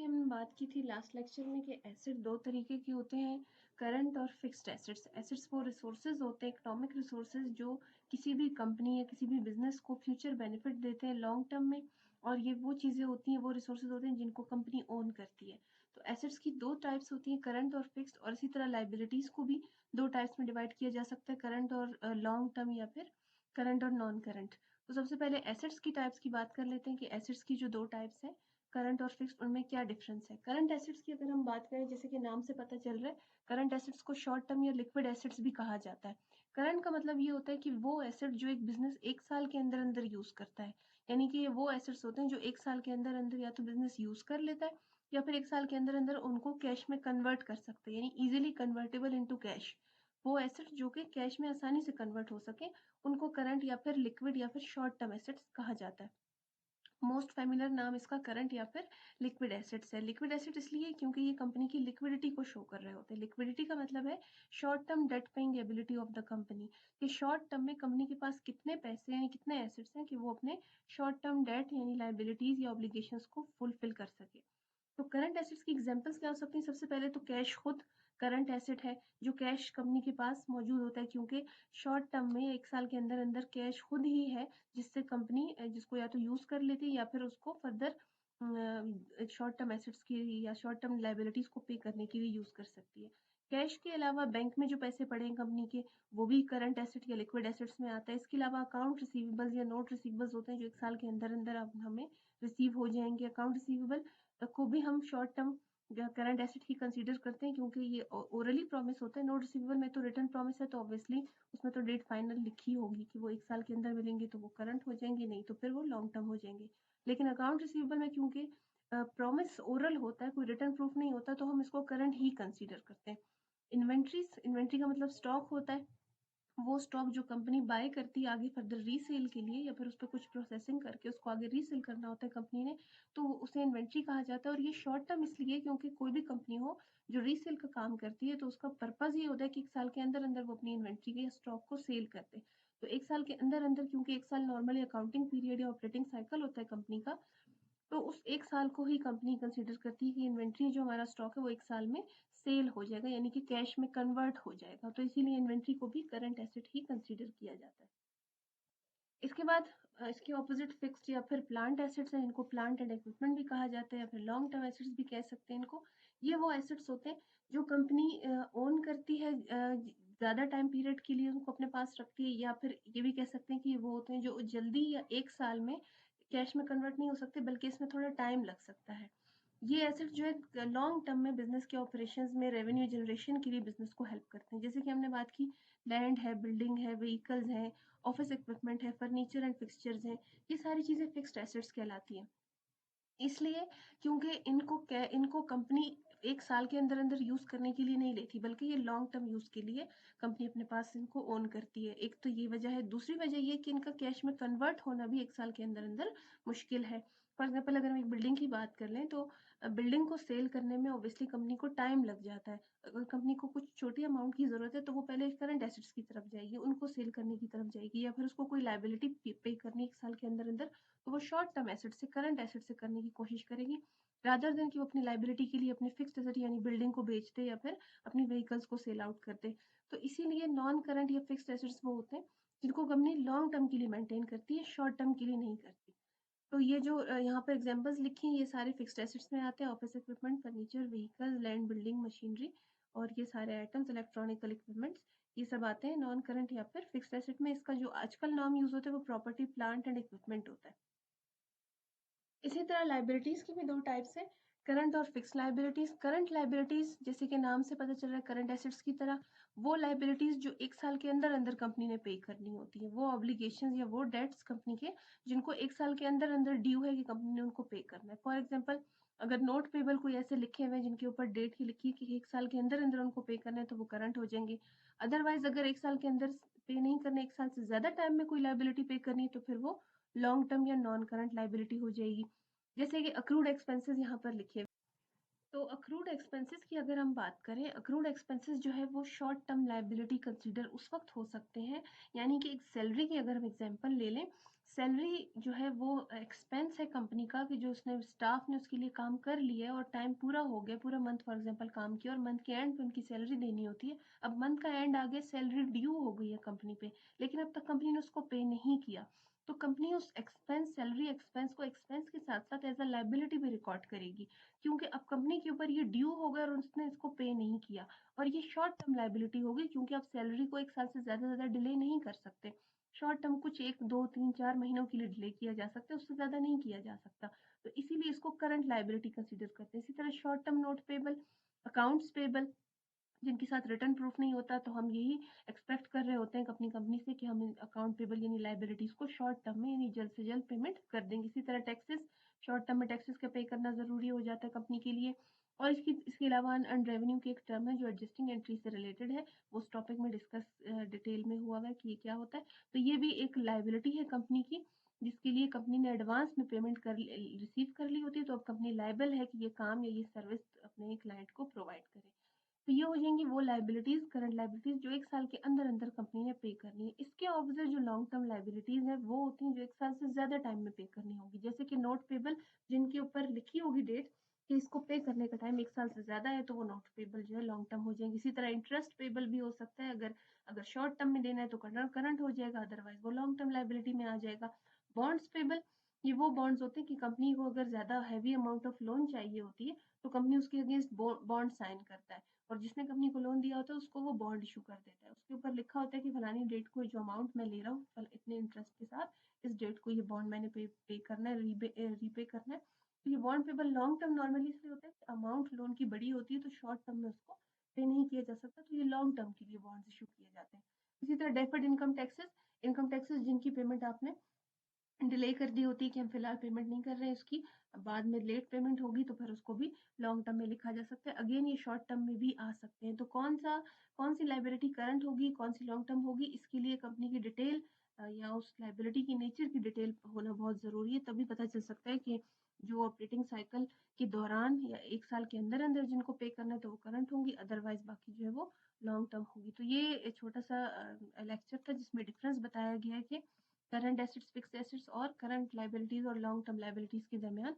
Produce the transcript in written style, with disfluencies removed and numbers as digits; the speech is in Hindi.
कि हमने बात की थी लास्ट लेक्चर में कि एसेट दो तरीके के होते हैं, करंट और फिक्स्ड एसेट्स। एसेट्स वो रिसोर्सेज होते हैं, इकोनॉमिक रिसोर्सेज जो किसी भी कंपनी या किसी भी बिजनेस को फ्यूचर बेनिफिट देते हैं लॉन्ग टर्म में। और ये वो चीज़ें होती हैं, वो रिसोर्सेज होते हैं जिनको कंपनी ओन करती है। तो एसेट्स की दो टाइप्स होती हैं, करंट और फिक्स्ड। और इसी तरह लाइबिलिटीज को भी दो टाइप्स में डिवाइड किया जा सकता है, करंट और लॉन्ग टर्म, या फिर करंट और नॉन करंट। तो सबसे पहले एसेट्स की टाइप्स की बात कर लेते हैं कि एसेट्स की जो दो टाइप्स हैं, करंट और फिक्स्ड, उनमें क्या डिफरेंस है। करंट एसेट्स की अगर हम बात करें, जैसे कि नाम से पता चल रहा है, करंट एसेट्स को शॉर्ट टर्म या लिक्विड एसेट्स भी कहा जाता है। करंट का मतलब ये होता है कि वो एसेट जो एक बिजनेस एक साल के अंदर अंदर यूज करता है। यानी कि ये वो एसेट्स होते हैं जो एक साल के अंदर अंदर या तो बिजनेस यूज कर लेता है, या फिर एक साल के अंदर अंदर उनको कैश में कन्वर्ट कर सकते हैं, यानी इजिली कन्वर्टेबल इनटू कैश। वो एसेट जो कि कैश में आसानी से कन्वर्ट हो सके, उनको करंट या फिर लिक्विड या फिर शॉर्ट टर्म एसेट्स कहा जाता है। मोस्ट फेमिलर नाम इसका करंट या फिर लिक्विड एसेट्स है। लिक्विड एसेट इसलिए क्योंकि ये कंपनी की लिक्विडिटी को शो कर रहे होते हैं। लिक्विडिटी का मतलब है short term debt paying ability of the company, कि शॉर्ट टर्म में कंपनी के पास कितने पैसे यानी कितने एसेट्स हैं कि वो अपने शॉर्ट टर्म डेट यानी लाइबिलिटीज या ऑब्लिगेशंस को फुलफिल कर सके। तो करंट एसेट्स की एग्जांपल्स क्या हो सकती हैं। सबसे पहले तो कैश खुद करंट एसेट है, जो कैश कंपनी के पास मौजूद होता है, क्योंकि शॉर्ट टर्म में एक साल के अंदर अंदर कैश खुद ही है, जिससे कंपनी जिसको या तो यूज कर लेती है या फिर उसको फर्दर शॉर्ट टर्म एसेट्स की या शॉर्ट टर्म लाइबिलिटीज को पे करने के लिए यूज कर सकती है। कैश के अलावा बैंक में जो पैसे पड़े हैं कंपनी के, वो भी करंट एसेट या लिक्विड एसेट्स में आता है। इसके अलावा अकाउंट रिसीवेबल्स या नोट रिसीवेबल्स होते हैं, जो एक साल के अंदर अंदर अब हमें रिसीव हो जाएंगे। अकाउंट रिसीवेबल को भी हम शॉर्ट टर्म करंट एसेट ही कंसीडर करते हैं, क्योंकि ये ओरली प्रॉमिस होता है। नोट रिसीवेबल में तो रिटर्न प्रॉमिस है, तो ऑब्वियसली उसमें तो डेट फाइनल लिखी होगी कि वो एक साल के अंदर मिलेंगे, तो वो करंट हो जाएंगे, नहीं तो फिर वो लॉन्ग टर्म हो जाएंगे। लेकिन अकाउंट रिसीवेबल में क्योंकि प्रॉमिस ओरल होता है, कोई रिटर्न प्रूफ नहीं होता, तो हम इसको करंट ही कंसीडर करते हैं। इन्वेंट्री का मतलब स्टॉक होता है। वो स्टॉक जो कंपनी बाय करती है आगे फर्दर रीसेल के लिए, या फिर उस पर कुछ प्रोसेसिंग करके उसको आगे रीसेल करना होता है कंपनी ने, तो उसे इन्वेंट्री कहा जाता है। और ये शॉर्ट टर्म इसलिए क्योंकि कोई भी कंपनी हो जो रीसेल का काम करती है, तो उसका पर्पज ये होता है कि एक साल के अंदर अंदर वो अपनी इन्वेंट्री के स्टॉक को सेल कर दे। तो एक साल के अंदर अंदर, क्योंकि एक साल नॉर्मली अकाउंटिंग पीरियड या ऑपरेटिंग साइकिल होता है कंपनी का, तो उस एक साल को ही कंपनी कंसीडर करती है कि इन्वेंट्री जो हमारा स्टॉक है वो एक साल में सेल हो जाएगा, यानी कि कैश में कन्वर्ट हो जाएगा। तो इसीलिए इन्वेंट्री को भी करंट एसेट ही कंसीडर किया जाता है। इसके बाद इसके ऑपोजिट फिक्स्ड या फिर प्लांट एसेट्स हैं, इनको प्लांट एंड इक्विपमेंट भी कहा जाता है, या फिर लॉन्ग टर्म एसेट्स भी कह सकते हैं इनको। ये वो एसेट्स होते हैं जो कंपनी ओन करती है ज़्यादा टाइम पीरियड के लिए, उनको अपने पास रखती है, या फिर ये भी कह सकते हैं कि वो होते हैं जो जल्दी या एक साल में कैश में कन्वर्ट नहीं हो सकते, बल्कि इसमें थोड़ा टाइम लग सकता है। ये एसेट जो है लॉन्ग टर्म में बिजनेस के ऑपरेशंस में रेवेन्यू जनरेशन के लिए बिजनेस को हेल्प करते हैं। जैसे कि हमने बात की, लैंड है, बिल्डिंग है, व्हीकल्स हैं, ऑफिस इक्विपमेंट है, फर्नीचर एंड फिक्सचर्स हैं, ये सारी चीज़ें फिक्स्ड एसेट्स कहलाती हैं। इसलिए क्योंकि इनको कंपनी एक साल के अंदर अंदर यूज करने के लिए नहीं लेती, बल्कि ये लॉन्ग टर्म यूज के लिए कंपनी अपने पास इनको ओन करती है। एक तो ये वजह है, दूसरी वजह ये कि इनका कैश में कन्वर्ट होना भी एक साल के अंदर अंदर मुश्किल है। फॉर एग्जाम्पल अगर हम एक बिल्डिंग की बात कर लें, तो बिल्डिंग को सेल करने में ऑब्वियसली कंपनी को टाइम लग जाता है। अगर कंपनी को कुछ छोटी अमाउंट की जरूरत है, तो वो पहले करंट एसेट्स की तरफ जाएगी, उनको सेल करने की तरफ जाएगी, या फिर उसको कोई लाइबिलिटी पे करनी एक साल के अंदर अंदर, तो वो शॉर्ट टर्म एसेट से करंट एसेट से करने की कोशिश करेगी, रादर देन कि वो अपनी लाइबिलिटी के लिए अपने फिक्स्ड एसेट यानी बिल्डिंग को बेच दे या फिर अपनी व्हीकल्स को सेल आउट कर दे। तो इसीलिए नॉन करंट या फिक्स्ड एसेट्स वो होते हैं जिनको कंपनी लॉन्ग टर्म के लिए मेंटेन करती है, शॉर्ट टर्म के लिए नहीं करती। तो ये जो यहाँ पर एग्जांपल्स लिखे हैं, ये सारे फिक्स्ड एसेट्स में आते हैं। Office equipment, furniture, vehicles, land, building, machinery, और ये सारे आइटम्स, इलेक्ट्रॉनिकल इक्विपमेंट्स, ये सब आते हैं नॉन करंट या फिर फिक्स्ड एसेट में। इसका जो आजकल नाम यूज होता है वो प्रॉपर्टी, प्लांट एंड इक्विपमेंट होता है। इसी तरह लाइबिलिटीज की भी दो टाइप्स है, करंट और फिक्स लाइबिलिटीज। करंट लाइबिलिटीज जैसे कि नाम से पता चल रहा है, करंट एसेट्स की तरह वो लाइबिलिटीज जो एक साल के अंदर अंदर कंपनी ने पे करनी होती है, वो ऑब्लिगेशंस या वो डेट्स कंपनी के जिनको एक साल के अंदर अंदर ड्यू है कि कंपनी ने उनको पे करना है। फॉर एग्जाम्पल, अगर नोट पेबल कोई ऐसे लिखे हुए हैं जिनके ऊपर डेट ही लिखी है कि एक साल के अंदर अंदर उनको पे करना है, तो वो करंट हो जाएंगे। अदरवाइज अगर एक साल के अंदर पे नहीं करना, एक साल से ज्यादा टाइम में कोई लाइबिलिटी पे करनी है, तो फिर वो लॉन्ग टर्म या नॉन करंट लाइबिलिटी हो जाएगी। जैसे कि अक्रूड एक्सपेंसेस यहाँ पर लिखे तो अक्रूड एक्सपेंसेस की अगर हम बात करें, अक्रूड एक्सपेंसेस जो है वो शॉर्ट टर्म लायबिलिटी कंसीडर उस वक्त हो सकते हैं, यानी कि एक सैलरी की अगर हम एग्जांपल ले लें, सैलरी जो है वो एक्सपेंस है कंपनी का कि जो उसने स्टाफ ने उसके लिए काम कर लिया है और टाइम पूरा हो गया, पूरा मंथ फॉर एग्जांपल काम किया और मंथ के एंड पे उनकी सैलरी देनी होती है। अब मंथ का एंड आ गया, सैलरी ड्यू हो गई है कंपनी पे, लेकिन अब तक कंपनी ने उसको पे नहीं किया, तो कंपनी उस एक्सपेंस, सैलरी एक्सपेंस को एक्सपेंस के साथ साथ एज अ लायबिलिटी भी रिकॉर्ड करेगी, क्योंकि अब कंपनी के ऊपर ये ड्यू हो गया और उसने इसको पे नहीं किया, और ये शॉर्ट टर्म लायबिलिटी होगी, क्योंकि आप सैलरी को एक साल से ज़्यादा डिले नहीं कर सकते। शॉर्ट टर्म कुछ 1 2 3 4 महीनों के लिए डिले किया जा सकता है, उससे ज़्यादा नहीं किया जा सकता, तो इसीलिए इसको करंट लायबिलिटी कंसिडर करते हैं। इसी तरह short term note payable, accounts payable जिनके साथ रिटर्न प्रूफ नहीं होता, तो हम यही एक्सपेक्ट कर रहे होते हैं अपनी कंपनी से कि हम अकाउंट पेबल यानी लाइबिलिटीज को शॉर्ट टर्म में यानी जल्द से जल्द पेमेंट कर देंगे। इसी तरह टैक्सेस, शॉर्ट टर्म में टैक्सेस का पे करना ज़रूरी हो जाता है कंपनी के लिए। और इसके अलावा अन रेवेन्यू की एक टर्म है जो एडजस्टिंग एंट्री से रिलेटेड है, वो उस टॉपिक में डिस्कस डिटेल में हुआ है कि ये क्या होता है। तो ये भी एक लाइबिलिटी है कंपनी की, जिसके लिए कंपनी ने एडवांस में पेमेंट कर रिसीव कर ली होती है, तो अब कंपनी लाइबल है कि ये काम या ये सर्विस अपने क्लाइंट को प्रोवाइड करे। तो ये हो जाएंगी वो लाइबिलिटीज, करंट लाइबिलिटीज जो एक साल के अंदर अंदर कंपनी ने पे करनी है। इसके ऑपोजिट जो लॉन्ग टर्म लाइबिलिटीज है वो होती हैं जो एक साल से ज्यादा टाइम में पे करनी होगी, जैसे कि नोट पेबल, जिनके ऊपर लिखी होगी डेट कि इसको पे करने का टाइम एक साल से ज्यादा है, तो वो नोट पेबल जो है लॉन्ग टर्म हो जाएंगे। इसी तरह इंटरेस्ट पेबल भी हो सकता है, अगर अगर शॉर्ट टर्म में देना है तो करंट हो जाएगा, अदरवाइज वो लॉन्ग टर्म लाइबिलिटी में आ जाएगा। बॉन्ड्स पेबल, ये वो बॉन्ड्स होते हैं कि कंपनी को अगर ज्यादा हैवी अमाउंट ऑफ लोन चाहिए होती है, तो कंपनी उसके अगेंस्ट बॉन्ड साइन करता है, और जिसने कंपनी को लोन दिया होता है उसको वो बॉन्ड इशू कर देता है। उसके ऊपर लिखा होता है कि फलानी डेट को जो अमाउंट मैं ले रहा हूँ इतने इंटरेस्ट के साथ, इस डेट को ये बॉन्ड मैंने पे करना है, रीपे करना है। तो ये bond payable long term normally इसलिए होता है कि अमाउंट लोन की बड़ी होती है, तो शॉर्ट टर्म में उसको पे नहीं किया जा सकता, तो ये लॉन्ग टर्म के लिए बॉन्ड इशू किए जाते हैं। इसी तरह डेफर्ड इनकम टैक्सेस जिनकी पेमेंट आपने डिले कर दी होती है कि हम फिलहाल पेमेंट नहीं कर रहे हैं इसकी, बाद में लेट पेमेंट होगी, तो फिर उसको भी लॉन्ग टर्म में लिखा जा सकता है। अगेन ये शॉर्ट टर्म में भी आ सकते हैं। तो कौन सी लाइबिलिटी करंट होगी, कौन सी लॉन्ग टर्म होगी, इसके लिए कंपनी की डिटेल या उस लाइबिलिटी की नेचर की डिटेल होना बहुत ज़रूरी है, तभी पता चल सकता है कि जो ऑपरेटिंग साइकिल के दौरान या एक साल के अंदर अंदर जिनको पे करना है तो वो करंट होंगी, अदरवाइज बाकी जो है वो लॉन्ग टर्म होगी। तो ये एक छोटा सा लेक्चर था जिसमें डिफरेंस बताया गया है कि करंट एसेट्स, फिक्स्ड एसेट्स और करंट लायबिलिटीज और लॉन्ग टर्म लायबिलिटीज के दरमियान